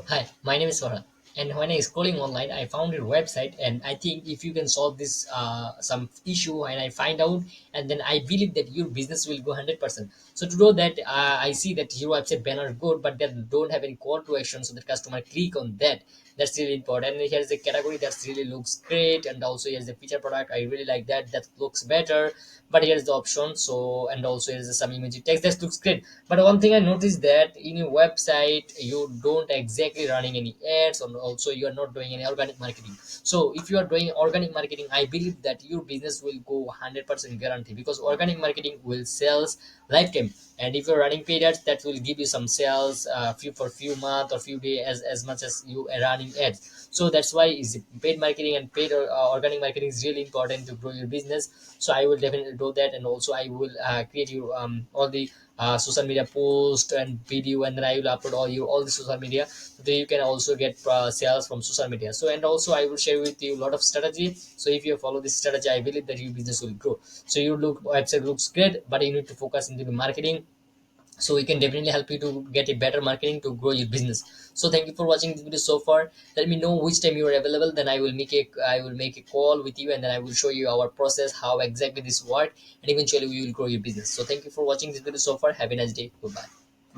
Hi, my name is Farhan. And when I scrolling online, I found your website, and I think if you can solve this some issue, and I find out, and then I believe that your business will go 100%. So to know that, I see that your website banner good, but they don't have any call to action, so the customer click on that. That's really important. And here's the category that really looks great, and also here's the feature product. I really like that. That looks better. But here's the option. So and also here's some image text that looks great. But one thing I noticed that in your website you don't exactly running any ads, and also you are not doing any organic marketing. So if you are doing organic marketing, I believe that your business will go 100% guarantee, because organic marketing will sales lifetime. And if you're running paid ads, that will give you some sales few months or few days, as much as you are running ads. So that's why is paid marketing and paid organic marketing is really important to grow your business. So I will definitely do that, and also I will create you all the social media post and video, and then I will upload all the social media, so that you can also get sales from social media. So and also I will share with you a lot of strategy. So if you follow this strategy, I believe that your business will grow. So your website looks great, but you need to focus into the marketing. So we can definitely help you to get a better marketing to grow your business. So thank you for watching this video so far. Let me know which time you are available, then I will make a call with you, and then I will show you our process, how exactly this work, and eventually we will grow your business. So thank you for watching this video so far. Have a nice day. Goodbye.